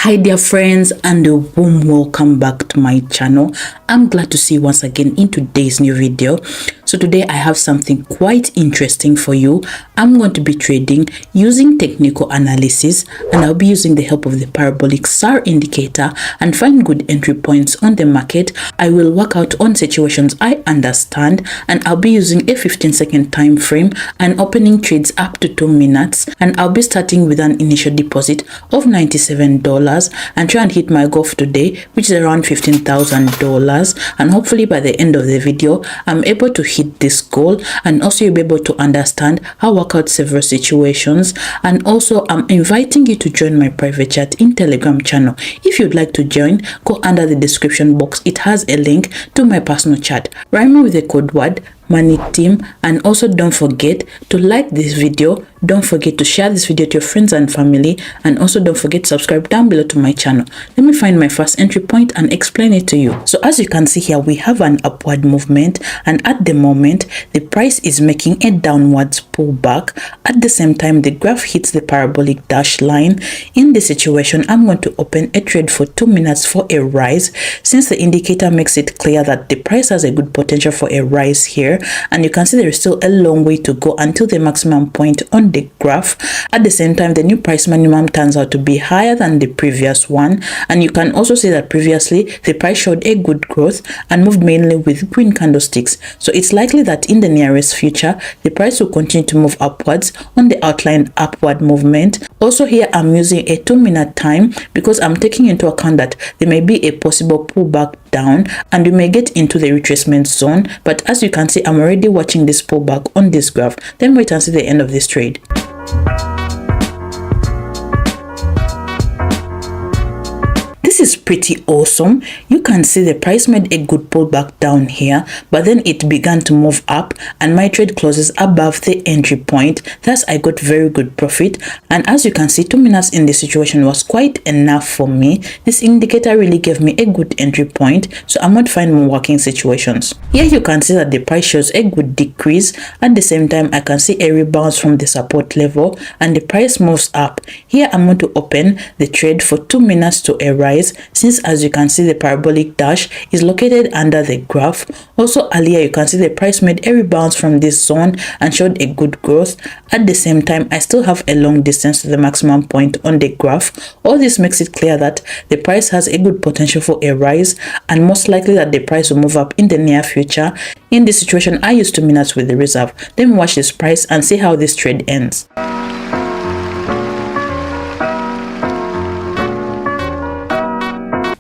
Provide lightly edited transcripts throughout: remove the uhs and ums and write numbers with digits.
Hi dear friends, and a warm welcome back to my channel. I'm glad to see you once again in today's new video. So today I have something quite interesting for you. I'm going to be trading using technical analysis, and I'll be using the help of the Parabolic SAR indicator and find good entry points on the market. I will work out on situations I understand, and I'll be using a 15-second time frame and opening trades up to 2 minutes, and I'll be starting with an initial deposit of $97 and try and hit my goal for today, which is around $15,000, and hopefully by the end of the video I'm able to hit this goal, and also you'll be able to understand how I work out several situations. And also I'm inviting you to join my private chat in Telegram channel. If you'd like to join, go under the description box. It has a link to my personal chat. Write me with the code word money team, and also don't forget to like this video, don't forget to share this video to your friends and family, and also don't forget to subscribe down below to my channel. Let me find my first entry point and explain it to you. So as you can see here, we have an upward movement, and at the moment the price is making a downwards pullback. At the same time, the graph hits the parabolic dash line. In this situation, I'm going to open a trade for 2 minutes for a rise, since the indicator makes it clear that the price has a good potential for a rise here. And you can see there is still a long way to go until the maximum point on the graph. At the same time, the new price minimum turns out to be higher than the previous one, and you can also see that previously the price showed a good growth and moved mainly with green candlesticks. So it's likely that in the nearest future the price will continue to move upwards on the outlined upward movement. Also here I'm using a 2-minute time because I'm taking into account that there may be a possible pullback down and we may get into the retracement zone, but as you can see, I'm already watching this pullback on this graph. Then wait and see the end of this trade. This is pretty awesome. You can see the price made a good pullback down here, but then it began to move up and my trade closes above the entry point. Thus I got very good profit, and as you can see, 2 minutes in this situation was quite enough for me. This indicator really gave me a good entry point, so I'm going to find more working situations. Here you can see that the price shows a good decrease. At the same time, I can see a rebound from the support level and the price moves up. Here I'm going to open the trade for 2 minutes to a rise, since as you can see the parabolic dash is located under the graph. Also earlier you can see the price made a rebound from this zone and showed a good growth. At the same time, I still have a long distance to the maximum point on the graph. All this makes it clear that the price has a good potential for a rise, and most likely that the price will move up in the near future. In this situation, I use 2 minutes with the reserve. Let me watch this price and see how this trade ends.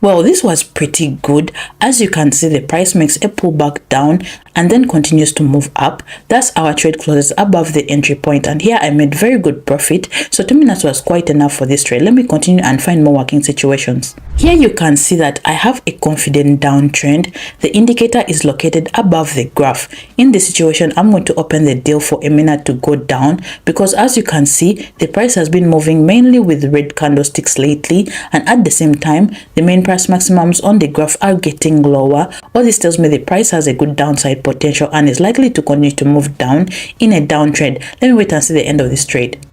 Well, this was pretty good. As you can see, the price makes a pullback down and then continues to move up. Thus our trade closes above the entry point, and here I made very good profit. So 2 minutes was quite enough for this trade. Let me continue and find more working situations. Here you can see that I have a confident downtrend. The indicator is located above the graph. In this situation, I'm going to open the deal for a minute to go down, because as you can see, the price has been moving mainly with red candlesticks lately, and at the same time the main price maximums on the graph are getting lower. All this tells me the price has a good downside potential and is likely to continue to move down in a downtrend. Let me wait and see the end of this trade.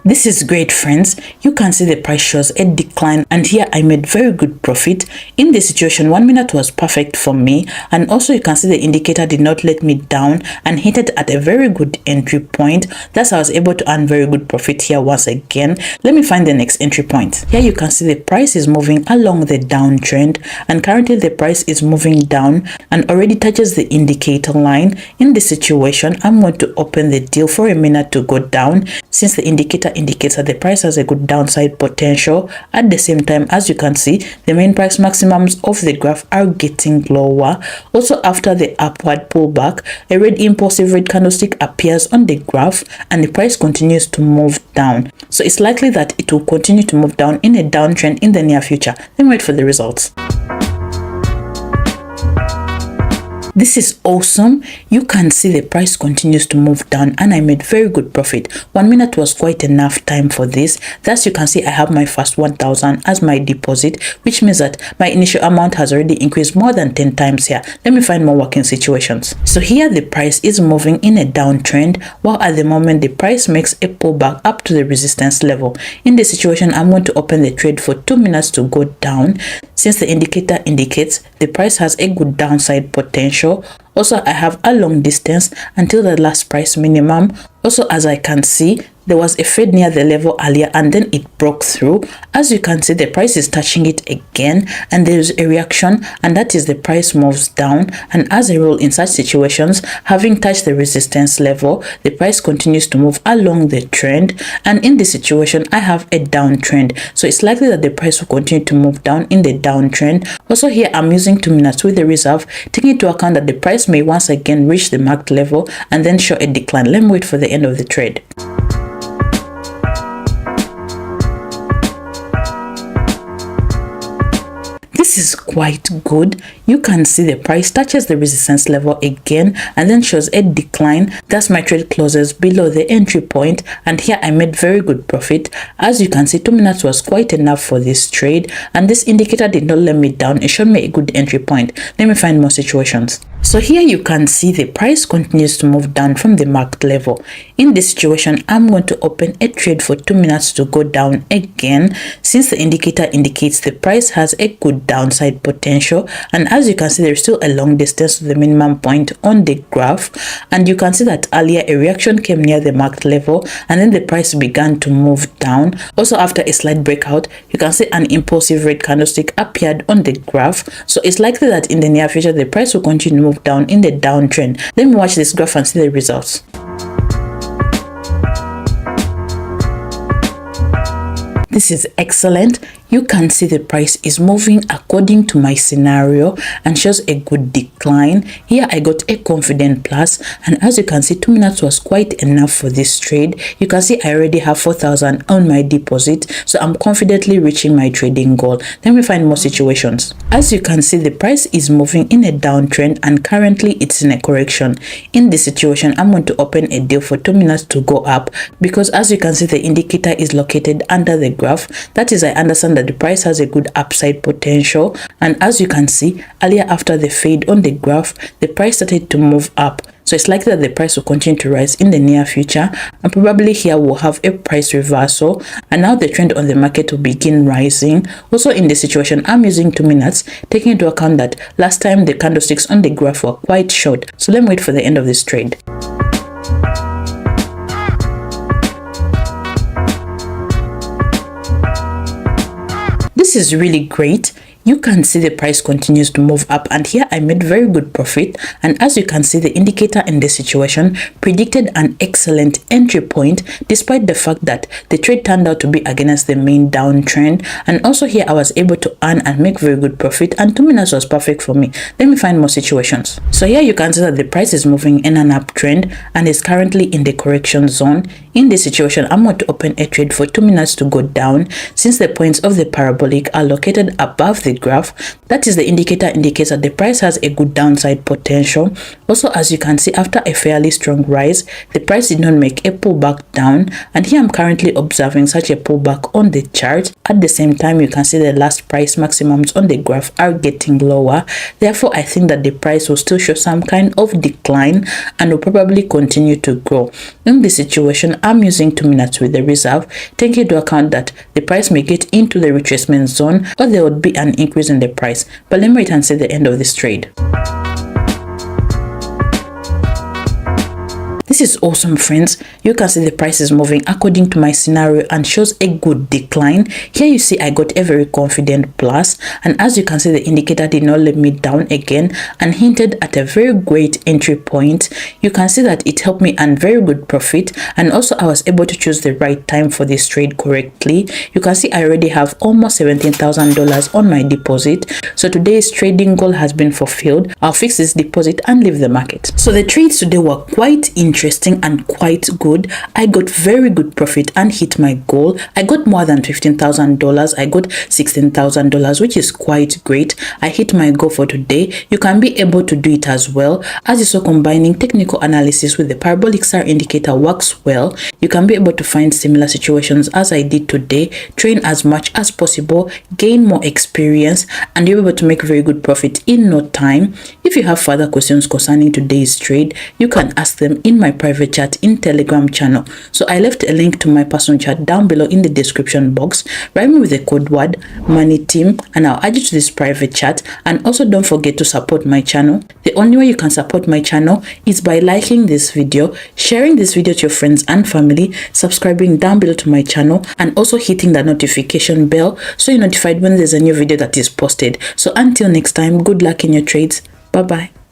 This is great, friends. You can see the price shows a decline, and here I made very good profit. In this situation, 1 minute was perfect for me, and also you can see the indicator did not let me down and hit it at a very good entry point. Thus I was able to earn very good profit here once again. Let me find the next entry point. Here you can see the price is moving along the downtrend, and currently the price is moving down and already touches the indicator line. In this situation, I'm going to open the deal for a minute to go down, since the indicator indicates that the price has a good downside potential. At the same time, as you can see, the main price maximums of the graph are getting lower. Also after the upward pullback, a red impulsive red candlestick appears on the graph and the price continues to move down. So it's likely that it will continue to move down in a downtrend in the near future. Then wait for the results. This is awesome. You can see the price continues to move down and I made very good profit. 1 minute was quite enough time for this. Thus you can see I have my first 1,000 as my deposit, which means that my initial amount has already increased more than 10 times here. Let me find more working situations. So here the price is moving in a downtrend, while at the moment the price makes a pullback up to the resistance level. In this situation, I'm going to open the trade for 2 minutes to go down, since the indicator indicates the price has a good downside potential. Also, I have a long distance until the last price minimum. Also, as I can see, there was a fade near the level earlier and then it broke through. As you can see, the price is touching it again and there is a reaction, and that is the price moves down. And as a rule in such situations, having touched the resistance level, the price continues to move along the trend. And in this situation, I have a downtrend, so it's likely that the price will continue to move down in the downtrend. Also here, I'm using 2 minutes with the reserve, taking into account that the price may once again reach the marked level and then show a decline. Let me wait for the end of the trade. This is quite good. You can see the price touches the resistance level again and then shows a decline. Thus my trade closes below the entry point, and here I made very good profit. As you can see, 2 minutes was quite enough for this trade, and this indicator did not let me down. It showed me a good entry point. Let me find more situations. So here you can see the price continues to move down from the marked level. In this situation, I'm going to open a trade for 2 minutes to go down again, since the indicator indicates the price has a good downside potential. And as you can see, there's still a long distance to the minimum point on the graph, and you can see that earlier a reaction came near the marked level and then the price began to move down. Also, after a slight breakout, you can see an impulsive red candlestick appeared on the graph. So it's likely that in the near future the price will continue to move down in the downtrend. Let me watch this graph and see the results. This is excellent. You can see the price is moving according to my scenario and shows a good decline. Here I got a confident plus, and as you can see, 2 minutes was quite enough for this trade. You can see I already have 4,000 on my deposit, so I'm confidently reaching my trading goal. Let me find more situations. As you can see, the price is moving in a downtrend and currently it's in a correction. In this situation, I'm going to open a deal for 2 minutes to go up, because as you can see, the indicator is located under the graph. That is, I understand that the price has a good upside potential, and as you can see earlier, after the fade on the graph, the price started to move up. So it's likely that the price will continue to rise in the near future, and probably here we'll have a price reversal, and now the trend on the market will begin rising. Also in this situation, I'm using 2 minutes, taking into account that last time the candlesticks on the graph were quite short. So let me wait for the end of this trade. This is really great. You can see the price continues to move up, and here I made very good profit. And as you can see, the indicator in this situation predicted an excellent entry point, despite the fact that the trade turned out to be against the main downtrend. And also here I was able to earn and make very good profit, and 2 minutes was perfect for me. Let me find more situations. So here you can see that the price is moving in an uptrend and is currently in the correction zone. In this situation, I'm going to open a trade for 2 minutes to go down, since the points of the parabolic are located above the graph. That is, the indicator indicates that the price has a good downside potential. Also, as you can see, after a fairly strong rise, the price did not make a pullback down, and here I'm currently observing such a pullback on the chart. At the same time, you can see the last price maximums on the graph are getting lower. Therefore, I think that the price will still show some kind of decline and will probably continue to grow. In this situation, I'm using 2 minutes with the reserve, taking into account that the price may get into the retracement zone or there would be an increase in the price. But let me wait and see the end of this trade. This is awesome, friends. You can see the price is moving according to my scenario and shows a good decline. Here you see I got a very confident plus, and as you can see, the indicator did not let me down again and hinted at a very great entry point. You can see that it helped me earn very good profit, and also I was able to choose the right time for this trade correctly. You can see I already have almost $17,000 on my deposit, so today's trading goal has been fulfilled. I'll fix this deposit and leave the market. So the trades today were quite interesting. interesting and quite good. I got very good profit and hit my goal. I got more than $15,000. I got $16,000, which is quite great. I hit my goal for today. You can be able to do it as well. As you saw, combining technical analysis with the parabolic SAR indicator works well. You can be able to find similar situations as I did today, train as much as possible, gain more experience, and you'll be able to make very good profit in no time. If you have further questions concerning today's trade, you can ask them in my private chat in Telegram channel. So I left a link to my personal chat down below in the description box. Write me with the code word MONEYTEAM and I'll add you to this private chat. And also don't forget to support my channel. The only way you can support my channel is by liking this video, sharing this video to your friends and family, subscribing down below to my channel, and also hitting the notification bell so you're notified when there's a new video that is posted. So until next time, good luck in your trades. Bye bye.